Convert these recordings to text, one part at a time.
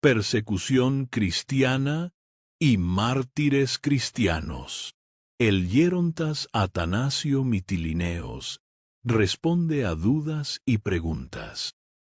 persecución cristiana y mártires cristianos. El Gerontas Atanasio Mitilineos responde a dudas y preguntas,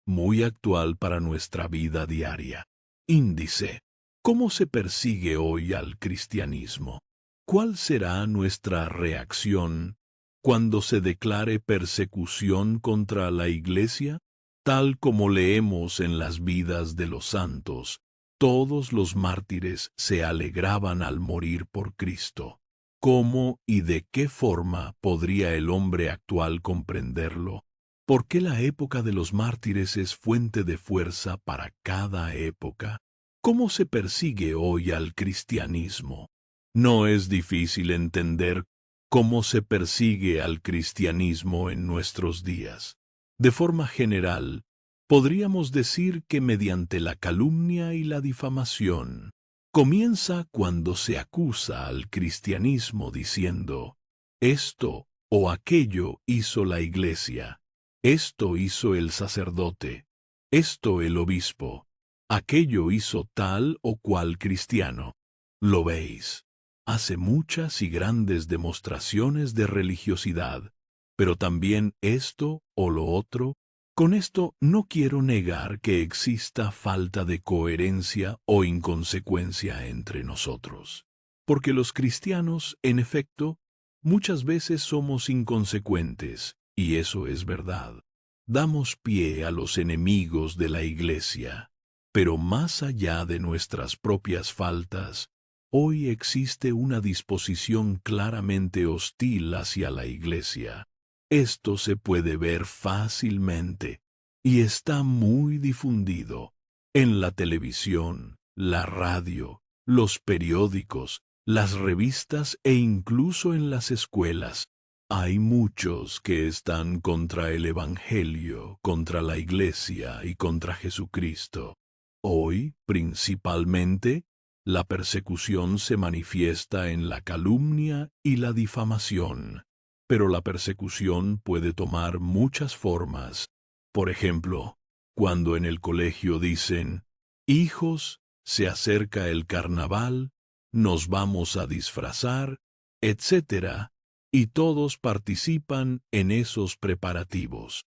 muy actual para nuestra vida diaria. Índice: ¿cómo se persigue hoy al cristianismo? ¿Cuál será nuestra reacción cuando se declare persecución contra la Iglesia? Tal como leemos en las vidas de los santos, todos los mártires se alegraban al morir por Cristo. ¿Cómo y de qué forma podría el hombre actual comprenderlo? ¿Por qué la época de los mártires es fuente de fuerza para cada época? ¿Cómo se persigue hoy al cristianismo? No es difícil entender cómo se persigue al cristianismo en nuestros días. De forma general, podríamos decir que mediante la calumnia y la difamación. Comienza cuando se acusa al cristianismo diciendo, esto o aquello hizo la Iglesia, esto hizo el sacerdote, esto el obispo, aquello hizo tal o cual cristiano. ¿Lo veis? Hace muchas y grandes demostraciones de religiosidad, pero también esto o lo otro. Con esto no quiero negar que exista falta de coherencia o inconsecuencia entre nosotros, porque los cristianos, en efecto, muchas veces somos inconsecuentes, y eso es verdad. Damos pie a los enemigos de la Iglesia, pero más allá de nuestras propias faltas, hoy existe una disposición claramente hostil hacia la Iglesia. Esto se puede ver fácilmente y está muy difundido en la televisión, la radio, los periódicos, las revistas e incluso en las escuelas. Hay muchos que están contra el Evangelio, contra la Iglesia y contra Jesucristo. Hoy, principalmente, la persecución se manifiesta en la calumnia y la difamación. Pero la persecución puede tomar muchas formas. Por ejemplo, cuando en el colegio dicen, hijos, se acerca el carnaval, nos vamos a disfrazar, etc., y todos participan en esos preparativos.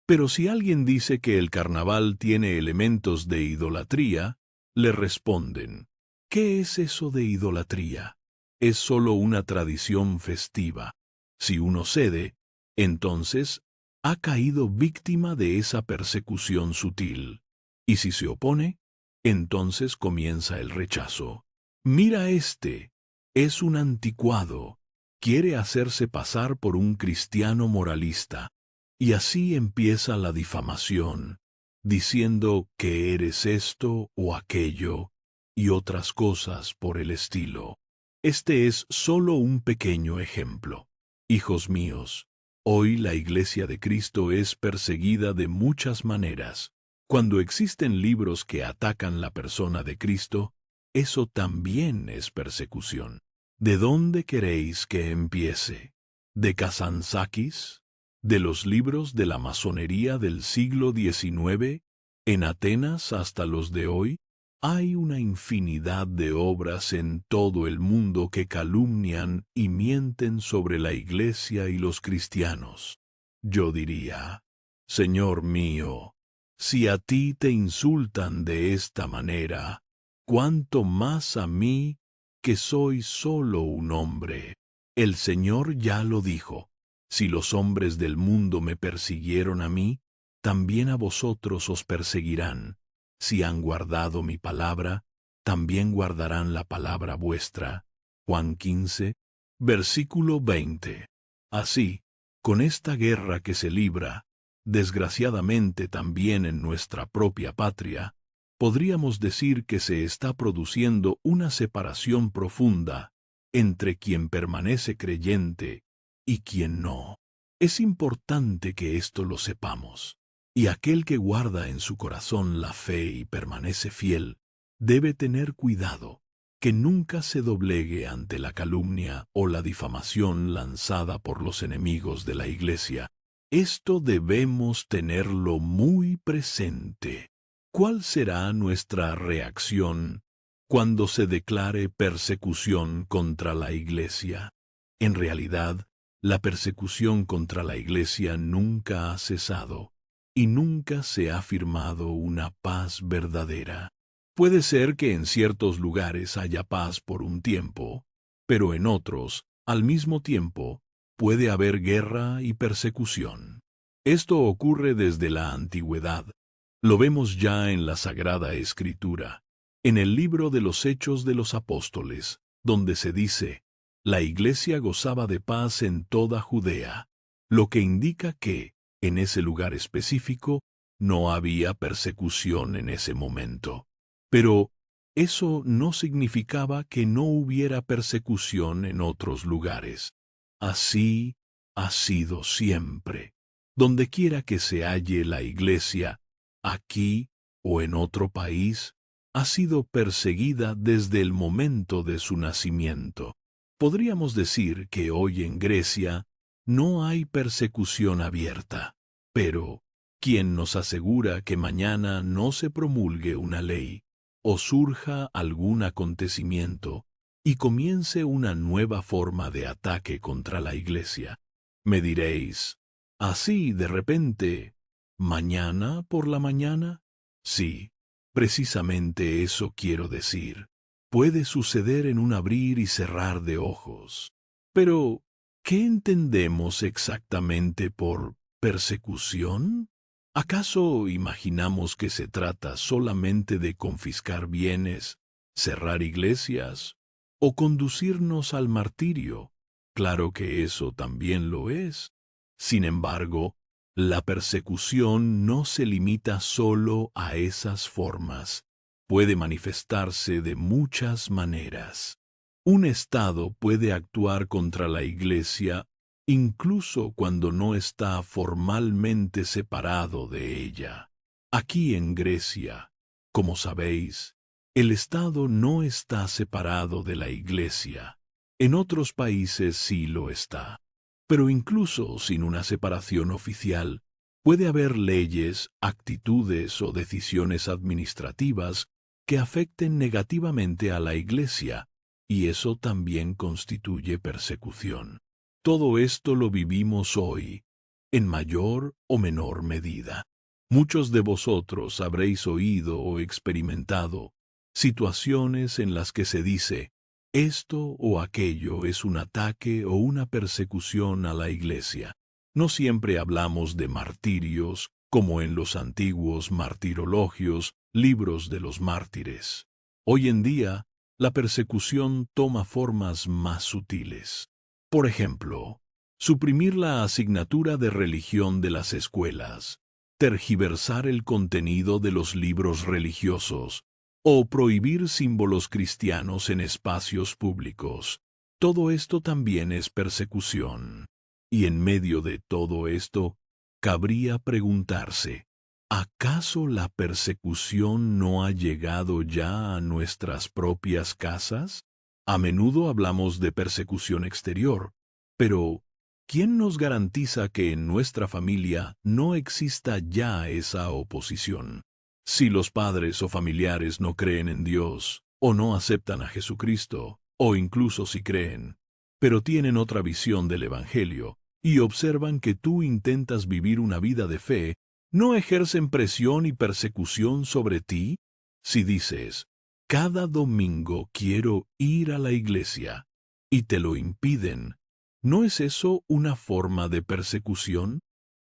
Pero si alguien dice que el carnaval tiene elementos de idolatría, le responden, ¿qué es eso de idolatría? Es solo una tradición festiva. Si uno cede, entonces ha caído víctima de esa persecución sutil. Y si se opone, entonces comienza el rechazo. Mira es un anticuado, quiere hacerse pasar por un cristiano moralista. Y así empieza la difamación, diciendo que eres esto o aquello, y otras cosas por el estilo. Este es solo un pequeño ejemplo. Hijos míos, hoy la Iglesia de Cristo es perseguida de muchas maneras. Cuando existen libros que atacan la persona de Cristo, eso también es persecución. ¿De dónde queréis que empiece? ¿De Kazantzakis? ¿De los libros de la masonería del siglo XIX? ¿En Atenas hasta los de hoy? Hay una infinidad de obras en todo el mundo que calumnian y mienten sobre la Iglesia y los cristianos. Yo diría, Señor mío, si a ti te insultan de esta manera, ¿cuánto más a mí, que soy solo un hombre? El Señor ya lo dijo, si los hombres del mundo me persiguieron a mí, también a vosotros os perseguirán. Si han guardado mi palabra, también guardarán la palabra vuestra. Juan 15, versículo 20. Así, con esta guerra que se libra, desgraciadamente también en nuestra propia patria, podríamos decir que se está produciendo una separación profunda entre quien permanece creyente y quien no. Es importante que esto lo sepamos. Y aquel que guarda en su corazón la fe y permanece fiel, debe tener cuidado, que nunca se doblegue ante la calumnia o la difamación lanzada por los enemigos de la Iglesia. Esto debemos tenerlo muy presente. ¿Cuál será nuestra reacción cuando se declare persecución contra la Iglesia? En realidad, la persecución contra la Iglesia nunca ha cesado y nunca se ha firmado una paz verdadera. Puede ser que en ciertos lugares haya paz por un tiempo, pero en otros, al mismo tiempo, puede haber guerra y persecución. Esto ocurre desde la antigüedad. Lo vemos ya en la Sagrada Escritura, en el libro de los Hechos de los Apóstoles, donde se dice: la Iglesia gozaba de paz en toda Judea, lo que indica que, en ese lugar específico, no había persecución en ese momento. Pero eso no significaba que no hubiera persecución en otros lugares. Así ha sido siempre. Donde quiera que se halle la Iglesia, aquí o en otro país, ha sido perseguida desde el momento de su nacimiento. Podríamos decir que hoy en Grecia no hay persecución abierta, pero ¿quién nos asegura que mañana no se promulgue una ley o surja algún acontecimiento y comience una nueva forma de ataque contra la Iglesia? Me diréis, así de repente, ¿mañana por la mañana? Sí, precisamente eso quiero decir. Puede suceder en un abrir y cerrar de ojos. Pero, ¿qué entendemos exactamente por persecución? ¿Acaso imaginamos que se trata solamente de confiscar bienes, cerrar iglesias o conducirnos al martirio? Claro que eso también lo es. Sin embargo, la persecución no se limita solo a esas formas. Puede manifestarse de muchas maneras. Un Estado puede actuar contra la Iglesia incluso cuando no está formalmente separado de ella. Aquí en Grecia, como sabéis, el Estado no está separado de la Iglesia. En otros países sí lo está. Pero incluso sin una separación oficial, puede haber leyes, actitudes o decisiones administrativas que afecten negativamente a la Iglesia, y eso también constituye persecución. Todo esto lo vivimos hoy, en mayor o menor medida. Muchos de vosotros habréis oído o experimentado situaciones en las que se dice: esto o aquello es un ataque o una persecución a la Iglesia. No siempre hablamos de martirios, como en los antiguos martirologios, libros de los mártires. Hoy en día, la persecución toma formas más sutiles. Por ejemplo, suprimir la asignatura de religión de las escuelas, tergiversar el contenido de los libros religiosos, o prohibir símbolos cristianos en espacios públicos. Todo esto también es persecución. Y en medio de todo esto, cabría preguntarse: ¿acaso la persecución no ha llegado ya a nuestras propias casas? A menudo hablamos de persecución exterior, pero ¿quién nos garantiza que en nuestra familia no exista ya esa oposición? Si los padres o familiares no creen en Dios, o no aceptan a Jesucristo, o incluso si creen, pero tienen otra visión del Evangelio, y observan que tú intentas vivir una vida de fe, ¿no ejercen presión y persecución sobre ti? Si dices: cada domingo quiero ir a la iglesia, y te lo impiden, ¿no es eso una forma de persecución?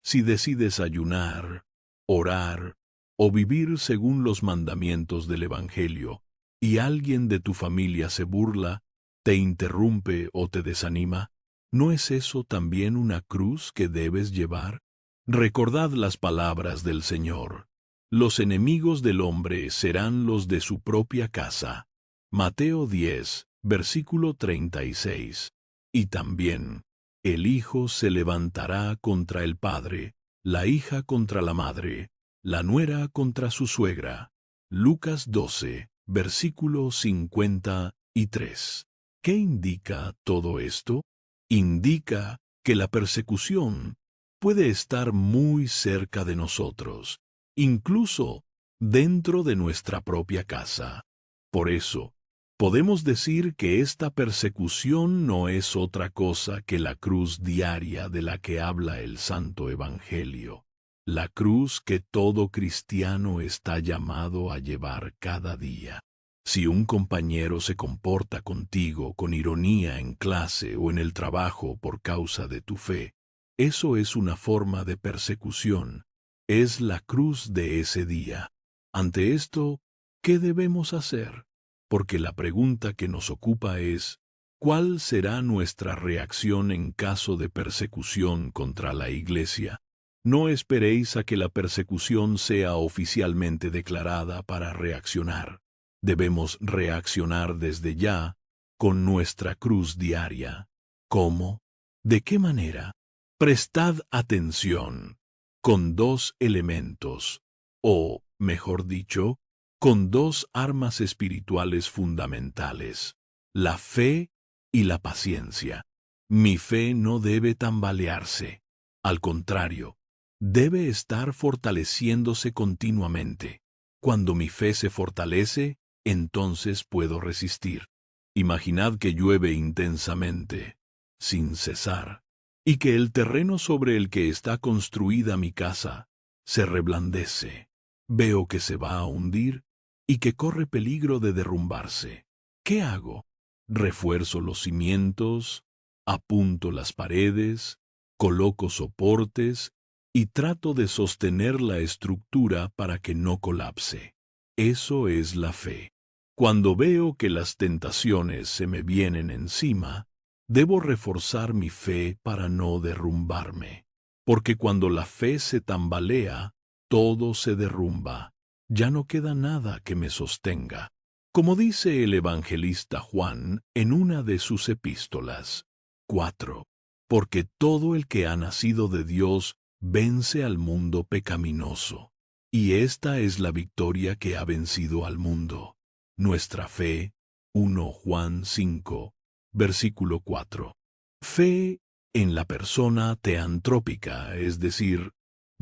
Si decides ayunar, orar, o vivir según los mandamientos del Evangelio, y alguien de tu familia se burla, te interrumpe o te desanima, ¿no es eso también una cruz que debes llevar? Recordad las palabras del Señor: los enemigos del hombre serán los de su propia casa. Mateo 10, versículo 36. Y también: el hijo se levantará contra el padre, la hija contra la madre, la nuera contra su suegra. Lucas 12, versículo 53. ¿Qué indica todo esto? Indica que la persecución puede estar muy cerca de nosotros, incluso dentro de nuestra propia casa. Por eso, podemos decir que esta persecución no es otra cosa que la cruz diaria de la que habla el Santo Evangelio, la cruz que todo cristiano está llamado a llevar cada día. Si un compañero se comporta contigo con ironía en clase o en el trabajo por causa de tu fe, eso es una forma de persecución, es la cruz de ese día. Ante esto, ¿qué debemos hacer? Porque la pregunta que nos ocupa es, ¿cuál será nuestra reacción en caso de persecución contra la Iglesia? No esperéis a que la persecución sea oficialmente declarada para reaccionar. Debemos reaccionar desde ya con nuestra cruz diaria. ¿Cómo? ¿De qué manera? Prestad atención. Con dos elementos, o, mejor dicho, con dos armas espirituales fundamentales, la fe y la paciencia. Mi fe no debe tambalearse. Al contrario, debe estar fortaleciéndose continuamente. Cuando mi fe se fortalece, entonces puedo resistir. Imaginad que llueve intensamente, sin cesar, y que el terreno sobre el que está construida mi casa se reblandece. Veo que se va a hundir y que corre peligro de derrumbarse. ¿Qué hago? Refuerzo los cimientos, apunto las paredes, coloco soportes y trato de sostener la estructura para que no colapse. Eso es la fe. Cuando veo que las tentaciones se me vienen encima, debo reforzar mi fe para no derrumbarme. Porque cuando la fe se tambalea, todo se derrumba. Ya no queda nada que me sostenga. Como dice el evangelista Juan en una de sus epístolas. 4. Porque todo el que ha nacido de Dios vence al mundo pecaminoso. Y esta es la victoria que ha vencido al mundo. Nuestra fe. 1 Juan 5, versículo 4. Fe en la persona teantrópica, es decir,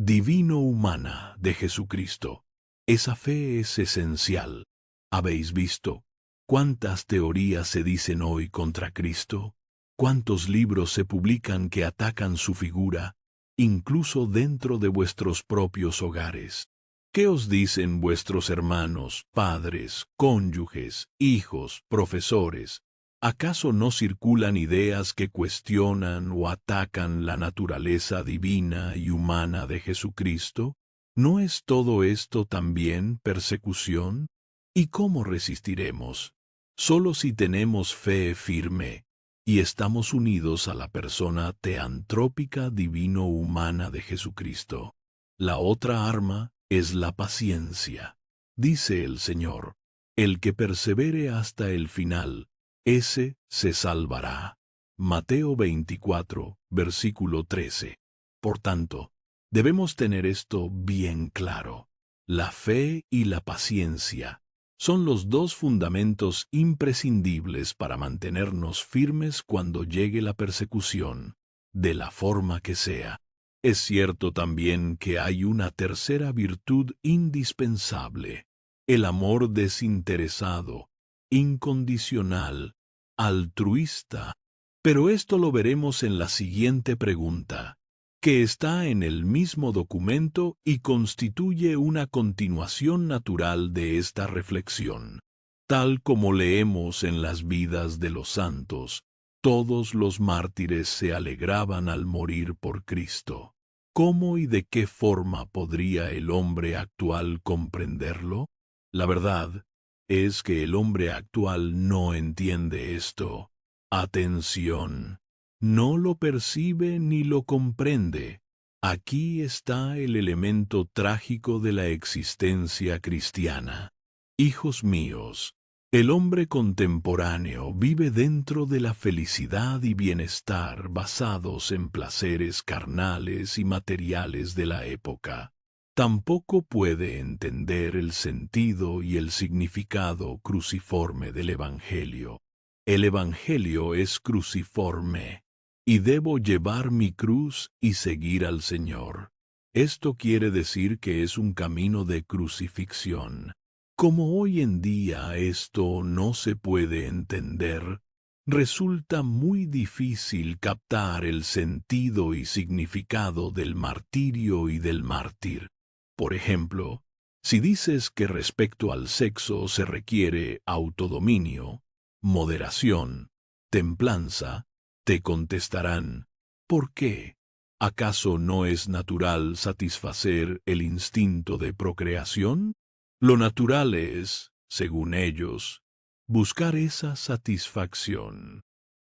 divino-humana de Jesucristo. Esa fe es esencial. ¿Habéis visto cuántas teorías se dicen hoy contra Cristo? ¿Cuántos libros se publican que atacan su figura, incluso dentro de vuestros propios hogares? ¿Qué os dicen vuestros hermanos, padres, cónyuges, hijos, profesores? ¿Acaso no circulan ideas que cuestionan o atacan la naturaleza divina y humana de Jesucristo? ¿No es todo esto también persecución? ¿Y cómo resistiremos? Solo si tenemos fe firme y estamos unidos a la persona teantrópica divino-humana de Jesucristo. La otra arma es la paciencia. Dice el Señor, el que persevere hasta el final, ese se salvará. Mateo 24, versículo 13. Por tanto, debemos tener esto bien claro. La fe y la paciencia son los dos fundamentos imprescindibles para mantenernos firmes cuando llegue la persecución, de la forma que sea. Es cierto también que hay una tercera virtud indispensable, el amor desinteresado, incondicional, altruista. Pero esto lo veremos en la siguiente pregunta, que está en el mismo documento y constituye una continuación natural de esta reflexión. Tal como leemos en las vidas de los santos, todos los mártires se alegraban al morir por Cristo. ¿Cómo y de qué forma podría el hombre actual comprenderlo? La verdad es que el hombre actual no entiende esto. Atención. No lo percibe ni lo comprende. Aquí está el elemento trágico de la existencia cristiana. Hijos míos, el hombre contemporáneo vive dentro de la felicidad y bienestar basados en placeres carnales y materiales de la época. Tampoco puede entender el sentido y el significado cruciforme del Evangelio. El Evangelio es cruciforme, y debo llevar mi cruz y seguir al Señor. Esto quiere decir que es un camino de crucifixión. Como hoy en día esto no se puede entender, resulta muy difícil captar el sentido y significado del martirio y del mártir. Por ejemplo, si dices que respecto al sexo se requiere autodominio, moderación, templanza, te contestarán, ¿por qué? ¿Acaso no es natural satisfacer el instinto de procreación? Lo natural es, según ellos, buscar esa satisfacción.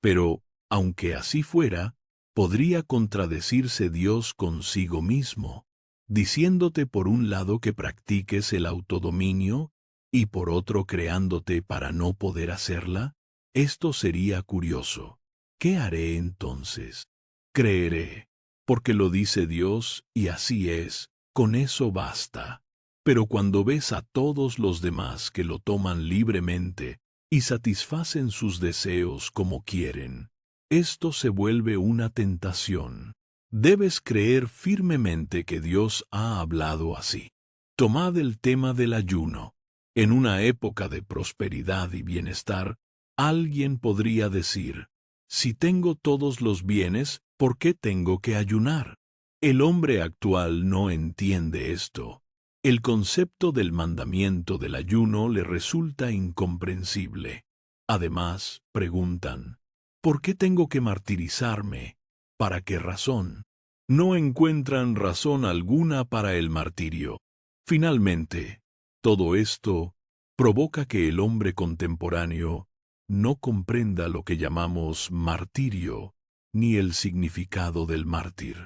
Pero, aunque así fuera, podría contradecirse Dios consigo mismo, diciéndote por un lado que practiques el autodominio y por otro creándote para no poder hacerla. Esto sería curioso. ¿Qué haré entonces? Creeré, porque lo dice Dios y así es, con eso basta. Pero cuando ves a todos los demás que lo toman libremente y satisfacen sus deseos como quieren, esto se vuelve una tentación. Debes creer firmemente que Dios ha hablado así. Tomad el tema del ayuno. En una época de prosperidad y bienestar, alguien podría decir, si tengo todos los bienes, ¿por qué tengo que ayunar? El hombre actual no entiende esto. El concepto del mandamiento del ayuno le resulta incomprensible. Además, preguntan, ¿por qué tengo que martirizarme? ¿Para qué razón? No encuentran razón alguna para el martirio. Finalmente, todo esto provoca que el hombre contemporáneo no comprenda lo que llamamos martirio, ni el significado del mártir.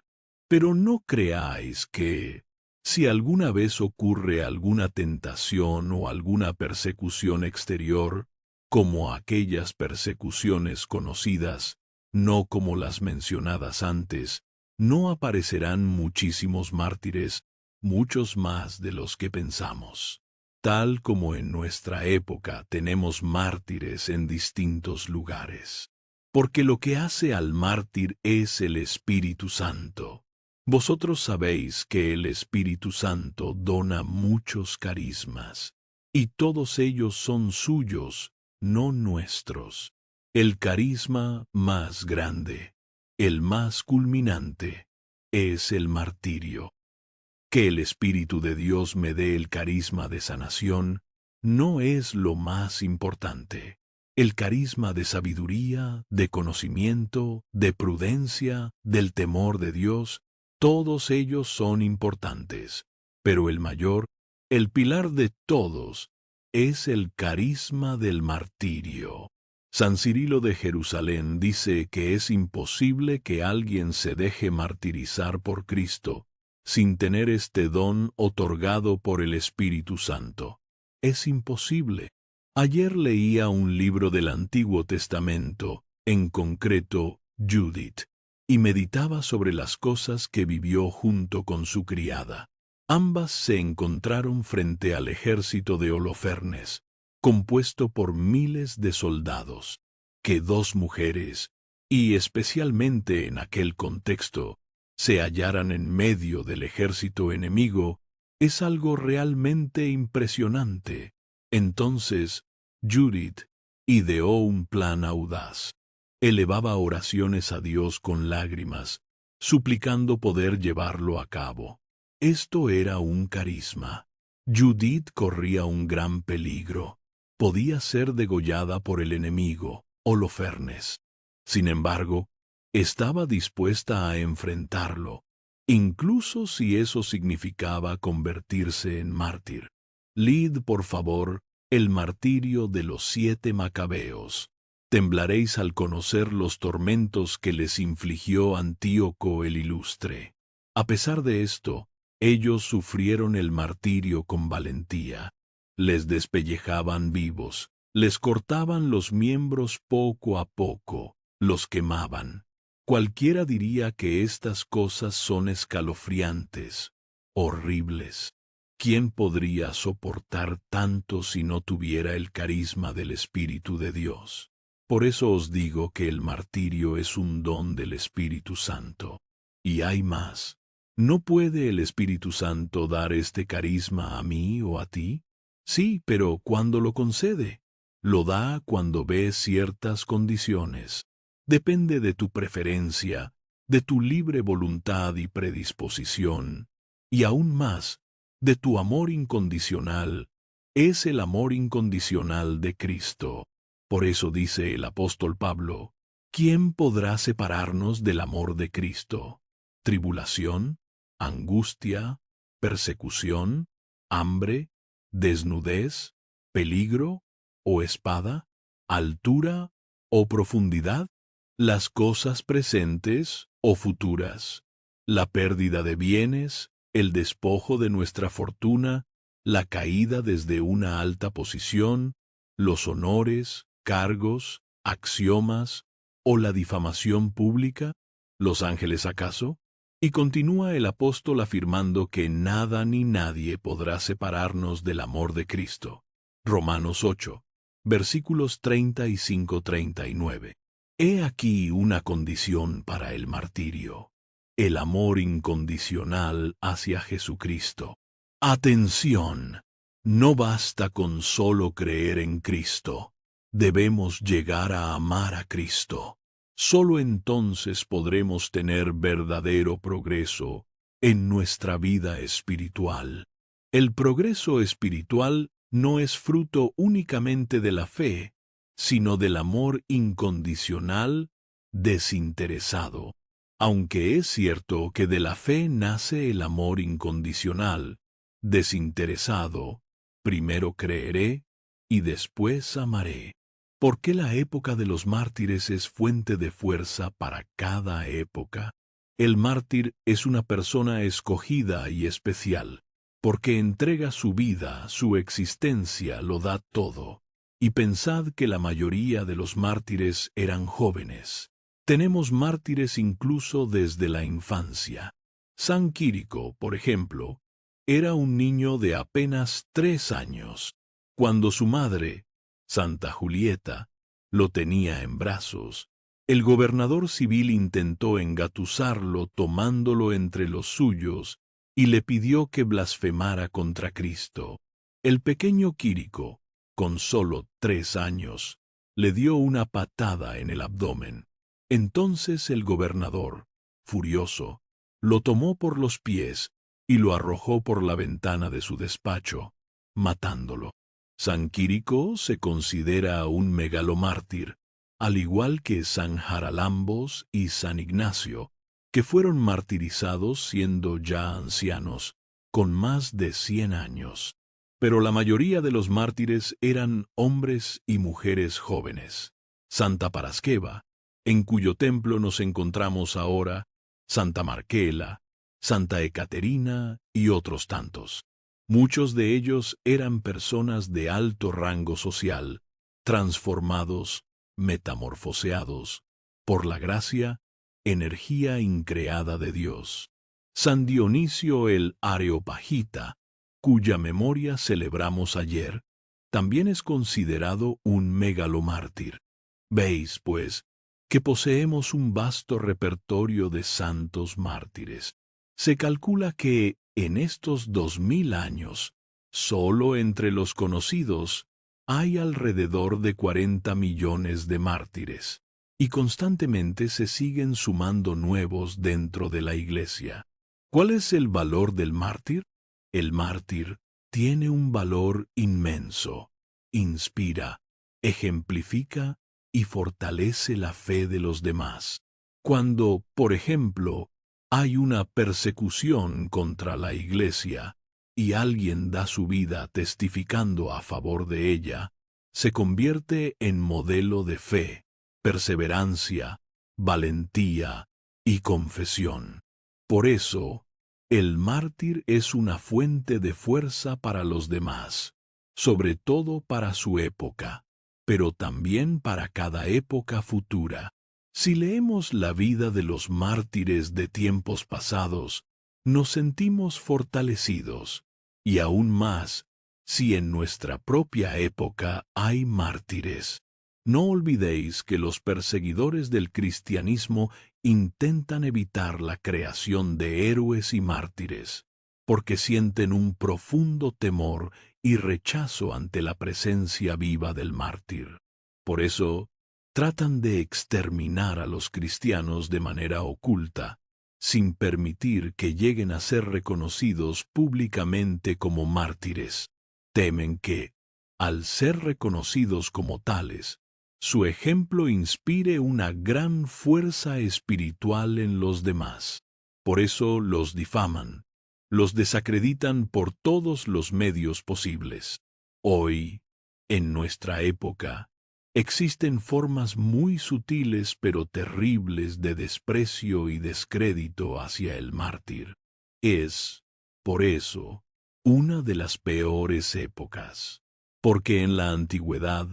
Pero no creáis que, si alguna vez ocurre alguna tentación o alguna persecución exterior, como aquellas persecuciones conocidas, no como las mencionadas antes, no aparecerán muchísimos mártires, muchos más de los que pensamos. Tal como en nuestra época tenemos mártires en distintos lugares. Porque lo que hace al mártir es el Espíritu Santo. Vosotros sabéis que el Espíritu Santo dona muchos carismas, y todos ellos son suyos, no nuestros. El carisma más grande, el más culminante, es el martirio. Que el Espíritu de Dios me dé el carisma de sanación no es lo más importante. El carisma de sabiduría, de conocimiento, de prudencia, del temor de Dios, todos ellos son importantes, pero el mayor, el pilar de todos, es el carisma del martirio. San Cirilo de Jerusalén dice que es imposible que alguien se deje martirizar por Cristo sin tener este don otorgado por el Espíritu Santo. Es imposible. Ayer leía un libro del Antiguo Testamento, en concreto Judith, y meditaba sobre las cosas que vivió junto con su criada. Ambas se encontraron frente al ejército de Holofernes, compuesto por miles de soldados, que dos mujeres, y especialmente en aquel contexto, se hallaran en medio del ejército enemigo, es algo realmente impresionante. Entonces, Judith ideó un plan audaz. Elevaba oraciones a Dios con lágrimas, suplicando poder llevarlo a cabo. Esto era un carisma. Judith corría un gran peligro. Podía ser degollada por el enemigo, Holofernes. Sin embargo, estaba dispuesta a enfrentarlo, incluso si eso significaba convertirse en mártir. Lid, por favor, el martirio de los 7 macabeos. Temblaréis al conocer los tormentos que les infligió Antíoco el Ilustre. A pesar de esto, ellos sufrieron el martirio con valentía. Les despellejaban vivos, les cortaban los miembros poco a poco, los quemaban. Cualquiera diría que estas cosas son escalofriantes, horribles. ¿Quién podría soportar tanto si no tuviera el carisma del Espíritu de Dios? Por eso os digo que el martirio es un don del Espíritu Santo. Y hay más. ¿No puede el Espíritu Santo dar este carisma a mí o a ti? Sí, pero ¿cuándo lo concede? Lo da cuando ve ciertas condiciones. Depende de tu preferencia, de tu libre voluntad y predisposición, y aún más, de tu amor incondicional. Es el amor incondicional de Cristo. Por eso dice el apóstol Pablo, ¿quién podrá separarnos del amor de Cristo? ¿Tribulación? ¿Angustia? ¿Persecución? ¿Hambre? ¿Desnudez? ¿Peligro? ¿O espada? ¿Altura? ¿O profundidad? ¿Las cosas presentes o futuras? ¿La pérdida de bienes? ¿El despojo de nuestra fortuna? ¿La caída desde una alta posición? ¿Los honores, cargos, axiomas o la difamación pública? ¿Los ángeles acaso? Y continúa el apóstol afirmando que nada ni nadie podrá separarnos del amor de Cristo. Romanos 8, versículos 35-39. He aquí una condición para el martirio: el amor incondicional hacia Jesucristo. Atención, no basta con solo creer en Cristo. Debemos llegar a amar a Cristo. Solo entonces podremos tener verdadero progreso en nuestra vida espiritual. El progreso espiritual no es fruto únicamente de la fe, sino del amor incondicional, desinteresado. Aunque es cierto que de la fe nace el amor incondicional, desinteresado, primero creeré y después amaré. ¿Por qué la época de los mártires es fuente de fuerza para cada época? El mártir es una persona escogida y especial, porque entrega su vida, su existencia, lo da todo. Y pensad que la mayoría de los mártires eran jóvenes. Tenemos mártires incluso desde la infancia. San Quirico, por ejemplo, era un niño de apenas 3 años, cuando su madre, Santa Julieta, lo tenía en brazos. El gobernador civil intentó engatusarlo tomándolo entre los suyos y le pidió que blasfemara contra Cristo. El pequeño Quirico, con solo 3 años, le dio una patada en el abdomen. Entonces el gobernador, furioso, lo tomó por los pies y lo arrojó por la ventana de su despacho, matándolo. San Quirico se considera un megalomártir, al igual que San Jaralambos y San Ignacio, que fueron martirizados siendo ya ancianos, con más de 100 años. Pero la mayoría de los mártires eran hombres y mujeres jóvenes. Santa Parasqueva, en cuyo templo nos encontramos ahora, Santa Marquela, Santa Ecaterina y otros tantos. Muchos de ellos eran personas de alto rango social, transformados, metamorfoseados, por la gracia, energía increada de Dios. San Dionisio el Areopagita, cuya memoria celebramos ayer, también es considerado un megalomártir. Veis, pues, que poseemos un vasto repertorio de santos mártires. Se calcula que, en estos 2000 años, solo entre los conocidos, hay alrededor de 40 millones de mártires, y constantemente se siguen sumando nuevos dentro de la Iglesia. ¿Cuál es el valor del mártir? El mártir tiene un valor inmenso. Inspira, ejemplifica y fortalece la fe de los demás. Cuando, por ejemplo, hay una persecución contra la Iglesia y alguien da su vida testificando a favor de ella, se convierte en modelo de fe, perseverancia, valentía y confesión. Por eso, el mártir es una fuente de fuerza para los demás, sobre todo para su época, pero también para cada época futura. Si leemos la vida de los mártires de tiempos pasados, nos sentimos fortalecidos, y aún más si en nuestra propia época hay mártires. No olvidéis que los perseguidores del cristianismo intentan evitar la creación de héroes y mártires, porque sienten un profundo temor y rechazo ante la presencia viva del mártir. Por eso, tratan de exterminar a los cristianos de manera oculta, sin permitir que lleguen a ser reconocidos públicamente como mártires. Temen que, al ser reconocidos como tales, su ejemplo inspire una gran fuerza espiritual en los demás. Por eso los difaman, los desacreditan por todos los medios posibles. Hoy, en nuestra época, existen formas muy sutiles pero terribles de desprecio y descrédito hacia el mártir. Es, por eso, una de las peores épocas, porque en la antigüedad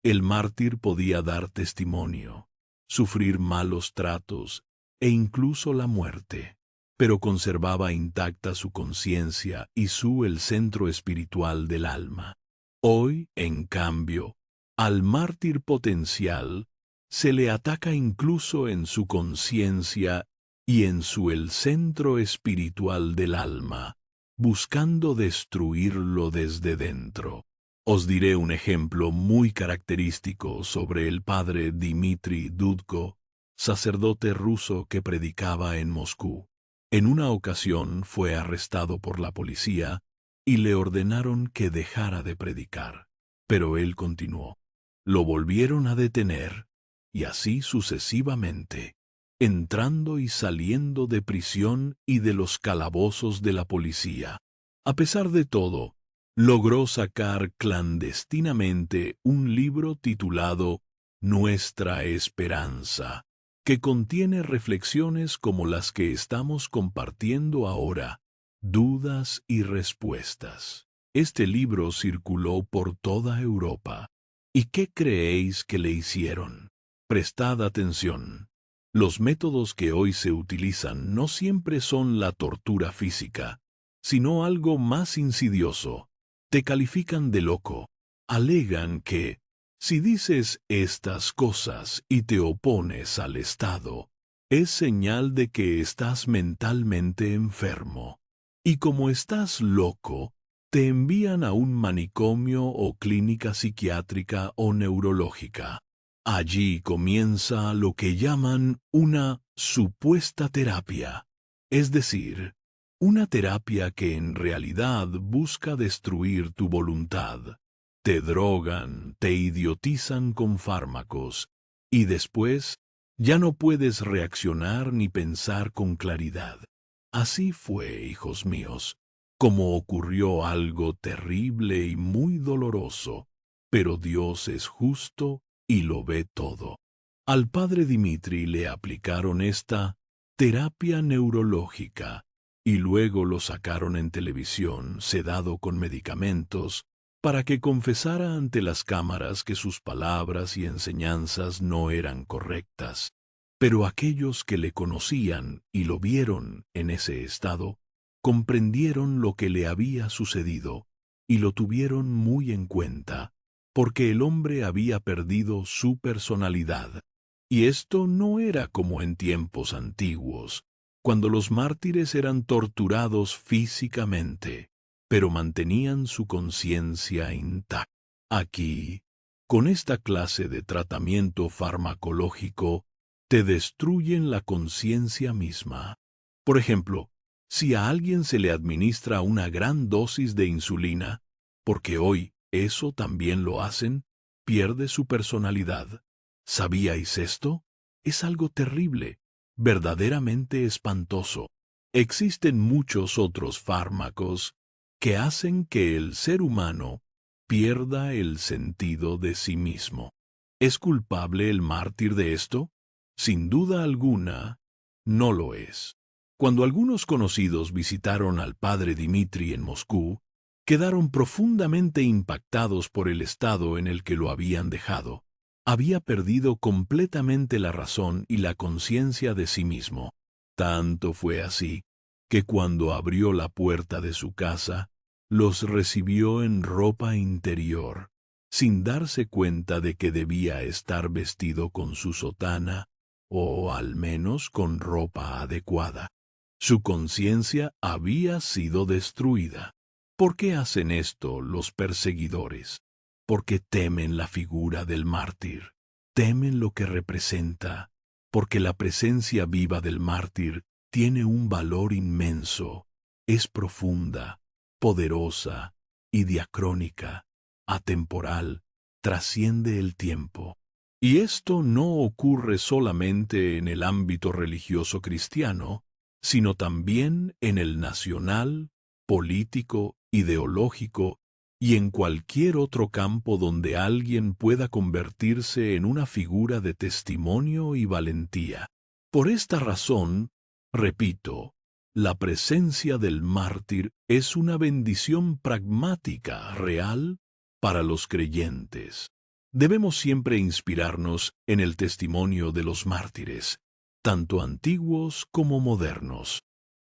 el mártir podía dar testimonio, sufrir malos tratos e incluso la muerte, pero conservaba intacta su conciencia y el centro espiritual del alma. Hoy, en cambio, al mártir potencial se le ataca incluso en su conciencia y en el centro espiritual del alma, buscando destruirlo desde dentro. Os diré un ejemplo muy característico sobre el padre Dmitri Dudko, sacerdote ruso que predicaba en Moscú. En una ocasión fue arrestado por la policía y le ordenaron que dejara de predicar, pero él continuó. Lo volvieron a detener, y así sucesivamente, entrando y saliendo de prisión y de los calabozos de la policía. A pesar de todo, logró sacar clandestinamente un libro titulado Nuestra Esperanza, que contiene reflexiones como las que estamos compartiendo ahora, dudas y respuestas. Este libro circuló por toda Europa. ¿Y qué creéis que le hicieron? Prestad atención. Los métodos que hoy se utilizan no siempre son la tortura física, sino algo más insidioso. Te califican de loco. Alegan que, si dices estas cosas y te opones al Estado, es señal de que estás mentalmente enfermo. Y como estás loco, te envían a un manicomio o clínica psiquiátrica o neurológica. Allí comienza lo que llaman una supuesta terapia, es decir, una terapia que en realidad busca destruir tu voluntad. Te drogan, te idiotizan con fármacos, y después ya no puedes reaccionar ni pensar con claridad. Así fue, hijos míos, como ocurrió algo terrible y muy doloroso, pero Dios es justo y lo ve todo. Al padre Dmitri le aplicaron esta terapia neurológica y luego lo sacaron en televisión, sedado con medicamentos, para que confesara ante las cámaras que sus palabras y enseñanzas no eran correctas. Pero aquellos que le conocían y lo vieron en ese estado, comprendieron lo que le había sucedido y lo tuvieron muy en cuenta, porque el hombre había perdido su personalidad. Y esto no era como en tiempos antiguos, cuando los mártires eran torturados físicamente, pero mantenían su conciencia intacta. Aquí, con esta clase de tratamiento farmacológico, te destruyen la conciencia misma. Por ejemplo, si a alguien se le administra una gran dosis de insulina, porque hoy eso también lo hacen, pierde su personalidad. ¿Sabíais esto? Es algo terrible, verdaderamente espantoso. Existen muchos otros fármacos que hacen que el ser humano pierda el sentido de sí mismo. ¿Es culpable el mártir de esto? Sin duda alguna, no lo es. Cuando algunos conocidos visitaron al padre Dmitri en Moscú, quedaron profundamente impactados por el estado en el que lo habían dejado. Había perdido completamente la razón y la conciencia de sí mismo. Tanto fue así, que cuando abrió la puerta de su casa, los recibió en ropa interior, sin darse cuenta de que debía estar vestido con su sotana, o al menos con ropa adecuada. Su conciencia había sido destruida. ¿Por qué hacen esto los perseguidores? Porque temen la figura del mártir, temen lo que representa, porque la presencia viva del mártir tiene un valor inmenso, es profunda, poderosa y diacrónica, atemporal, trasciende el tiempo. Y esto no ocurre solamente en el ámbito religioso cristiano, sino también en el nacional, político, ideológico y en cualquier otro campo donde alguien pueda convertirse en una figura de testimonio y valentía. Por esta razón, repito, la presencia del mártir es una bendición pragmática, real, para los creyentes. Debemos siempre inspirarnos en el testimonio de los mártires, tanto antiguos como modernos.